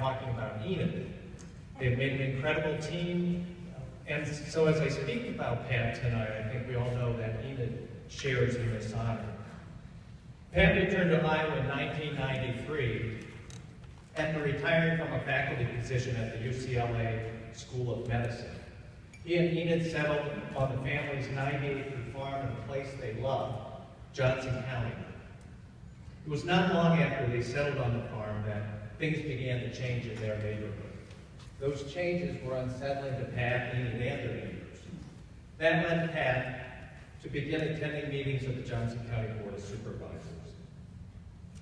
talking about Enid. They've made an incredible team, and so as I speak about Pat tonight, I think we all know that Enid shares in this honor. Pat returned to Iowa in 1993 after retiring from a faculty position at the UCLA School of Medicine. He and Enid settled on the family's 90-acre farm in a place they loved, Johnson County. It was not long after they settled on the farm that things began to change in their neighborhood. Those changes were unsettling to Pat, Enid, and their neighbors. That led Pat to begin attending meetings of the Johnson County Board of Supervisors.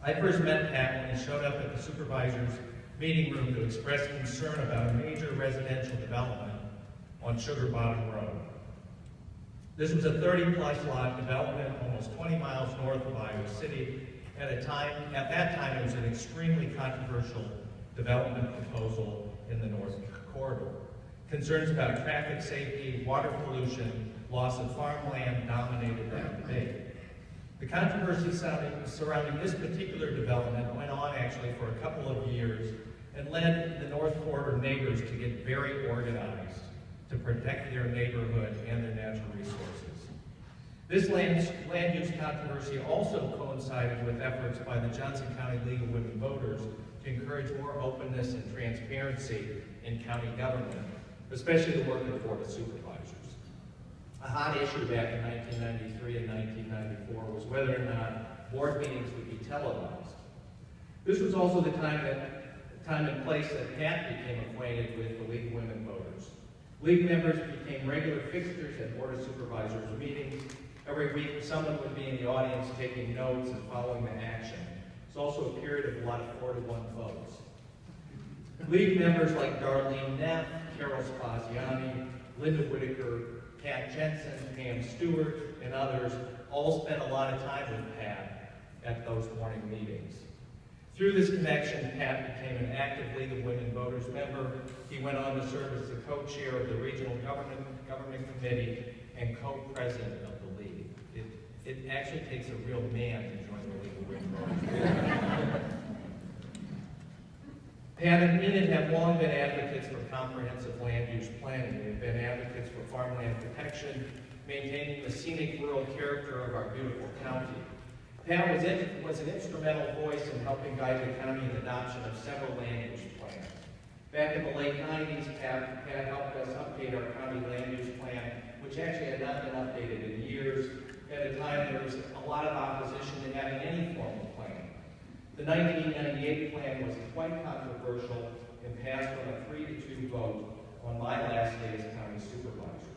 I first met Pat when he showed up at the supervisors' meeting room to express concern about a major residential development on Sugar Bottom Road. This was a 30-plus lot development almost 20 miles north of Iowa City. At that time, it was an extremely controversial development proposal in the North Corridor. Concerns about traffic safety, water pollution, loss of farmland dominated that debate. The controversy surrounding this particular development went on actually for a couple of years and led the North Corridor neighbors to get very organized to protect their neighborhood and their natural resources. This land use controversy also coincided with efforts by the Johnson County League of Women Voters to encourage more openness and transparency in county government, especially the work of the Board of Supervisors. A hot issue back in 1993 and 1994 was whether or not board meetings would be televised. This was also the time and place that Pat became acquainted with the League of Women Voters. League members became regular fixtures at Board of Supervisors meetings. Every week, someone would be in the audience taking notes and following the action. It's also a period of a lot of 4-to-1 votes. League members like Darlene Neff, Carol Spaziani, Linda Whitaker, Pat Jensen, Pam Stewart, and others all spent a lot of time with Pat at those morning meetings. Through this connection, Pat became an active League of Women Voters member. He went on to serve as the co-chair of the Regional Government Committee and co-president of the League. It actually takes a real man to join the League of Women Voters. Pat and Enid have long been advocates for comprehensive land use planning. They've been advocates for farmland protection, maintaining the scenic rural character of our beautiful county. Pat was an instrumental voice in helping guide the county in the adoption of several land use plans. Back in the late 90s, Pat helped us update our county land use plan, which actually had not been updated in years. At a time, there was a lot of opposition to having any formal plan. The 1998 plan was quite controversial and passed on a 3-to-2 vote on my last day as county supervisor.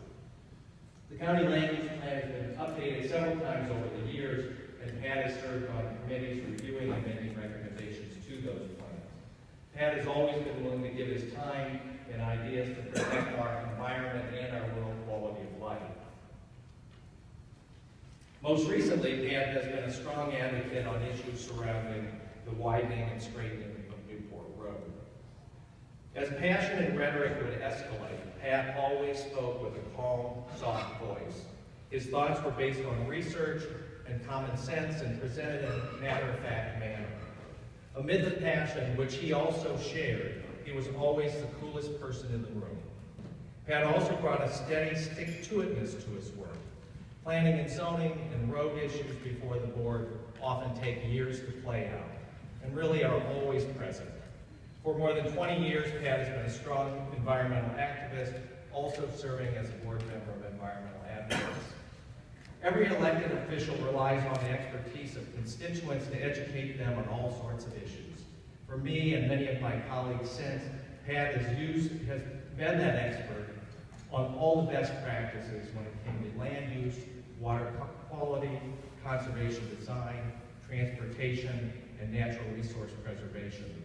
The county land use plan has been updated several times over the years, and Pat has served on committees reviewing and making recommendations to those plans. Pat has always been willing to give his time and ideas to protect our environment and our rural quality of life. Most recently, Pat has been a strong advocate on issues surrounding the widening and straightening of Newport Road. As passion and rhetoric would escalate, Pat always spoke with a calm, soft voice. His thoughts were based on research and common sense and presented in a matter-of-fact manner. Amid the passion, which he also shared, he was always the coolest person in the room. Pat also brought a steady stick-to-itness to his work. Planning and zoning and road issues before the board often take years to play out, and really are always present. For more than 20 years, Pat has been a strong environmental activist, also serving as a board member of Environmental Advocates. Every elected official relies on the expertise of constituents to educate them on all sorts of issues. For me and many of my colleagues since, Pat has been that expert on all the best practices when it came to land use, water quality, conservation design, transportation, and natural resource preservation.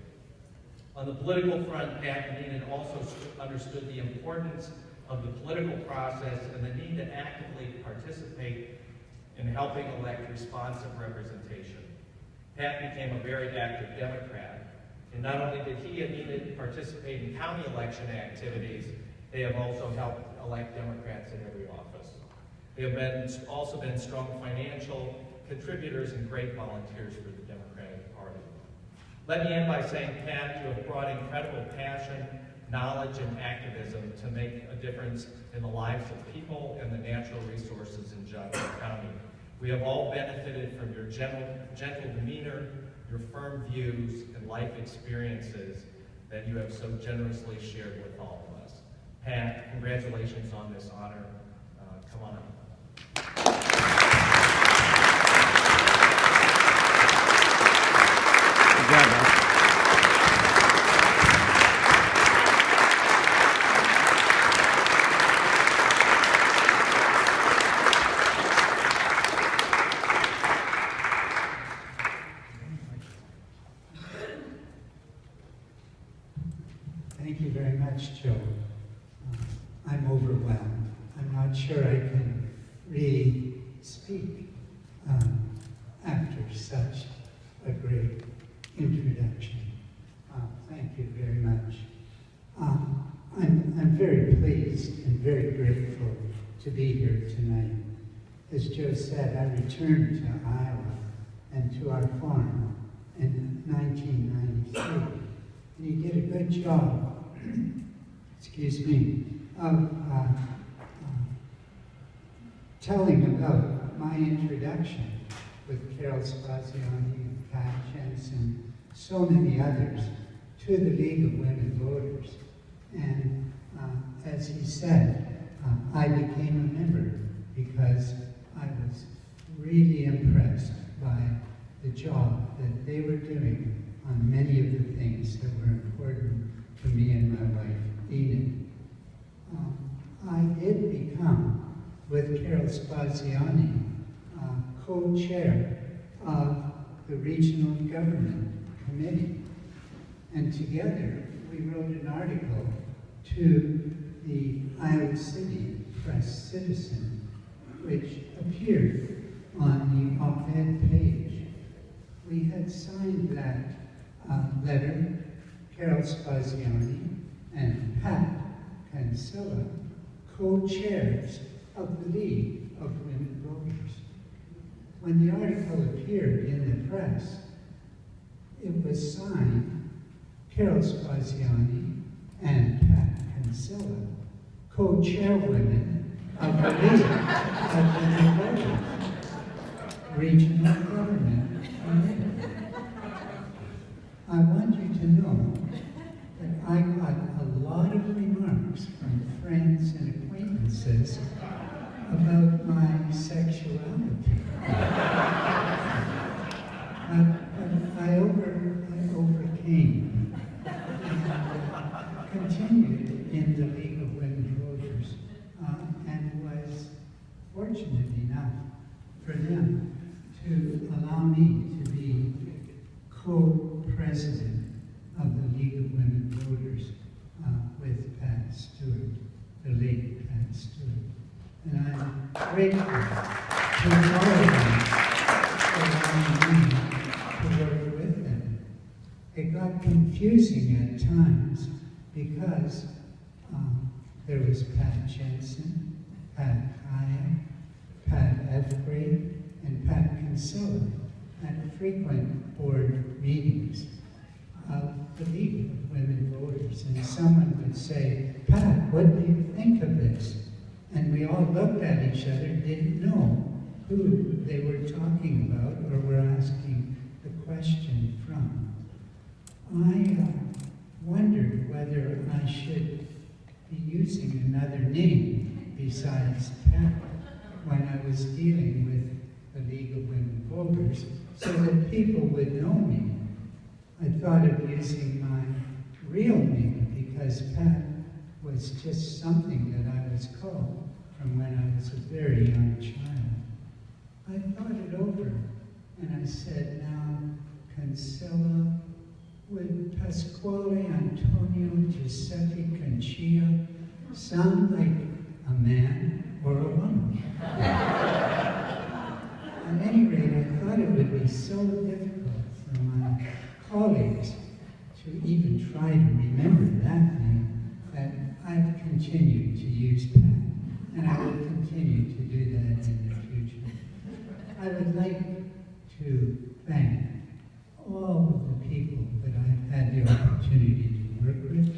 On the political front, Pat and Enid also understood the importance of the political process and the need to actively participate in helping elect responsive representation. Pat became a very active Democrat, and not only did he and Enid participate in county election activities, they have also helped elect Democrats in every office. They have also been strong financial contributors and great volunteers for the Democratic Party. Let me end by saying, Pat, you have brought incredible passion, knowledge, and activism to make a difference in the lives of people and the natural resources in Johnson County. We have all benefited from your gentle demeanor, your firm views, and life experiences that you have so generously shared with all of us. Pat, congratulations on this honor. Come on up. Good job, Bob. Thank you very much, Joe. I'm overwhelmed. I'm not sure I can really speak after such a great introduction. Thank you very much. I'm very pleased and very grateful to be here tonight. As Joe said, I returned to Iowa and to our farm in 1993. And he did a good job, excuse me, of telling about my introduction with Carol Spaziani and Pat Jensen, so many others, to the League of Women Voters. And as he said, I became a member because I was really impressed by the job that they were doing on many of the things that were important to me and my wife, Enid. I did become, with Carol Spaziani, co-chair of the Regional Government Committee. And together, we wrote an article to the Iowa City Press Citizen, which appeared on the op-ed page. We had signed that letter, Carol Spaziani and Pat Cancilla, co-chairs of the League of Women Voters. When the article appeared in the press, it was signed Carol Spaziani and Pat Cancilla, co-chairwomen of the League of Women Voters, Regional Government Committee. I want you to know that I got a lot of remarks from friends and acquaintances about my sexuality. I overcame and continued in the League of Women Voters and was fortunate enough for them to allow me to be co-president of the League of Women Voters with Pat Stewart, the late Pat Stewart. And I'm grateful to all of them for allowing me to work with them. It got confusing at times because there was Pat Jensen, Pat Kaya, Pat Efgrave, and Pat Cancilla at frequent board meetings of the League of Women Voters. And someone would say, Pat, what do you think of this? And we all looked at each other, didn't know who they were talking about or were asking the question from. I wondered whether I should be using another name besides Pat when I was dealing with the League of Women Voters so that people would know me. I thought of using my real name because Pat was just something that I was called from when I was a very young child. I thought it over and I said, now, Cancilla, would Pasquale Antonio Giuseppe Cancilla sound like a man or a woman? At any rate, I thought it would be so difficult for my colleagues to even try to remember that name that I've continued to use Pat, and I will continue to do that in the future. I would like to thank all of the people opportunity to work with.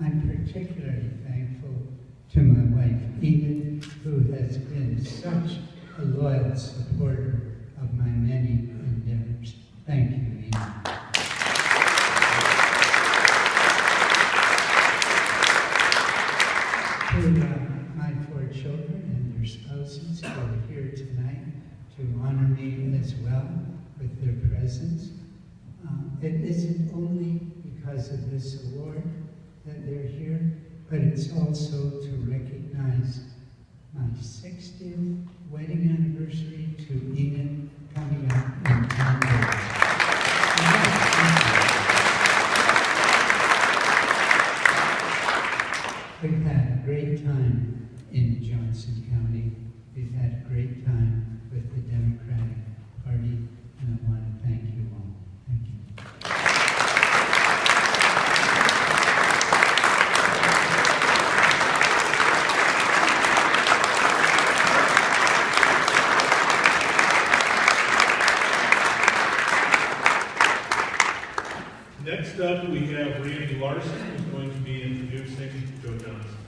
I'm particularly thankful to my wife, Enid, who has been such a loyal supporter of my many endeavors. Thank you, Enid. To my 4 children and their spouses who are here tonight to honor me as well with their presence. It isn't only because of this award that they're here, but it's also to recognize my 60th wedding anniversary to Enid coming up in 10 days. We've had a great time in Johnson County. We've had a great time with the Democratic Party, and I want to thank you all. Thank you. Next up, we have Randy Larson, who's going to be introducing Joe Johnson.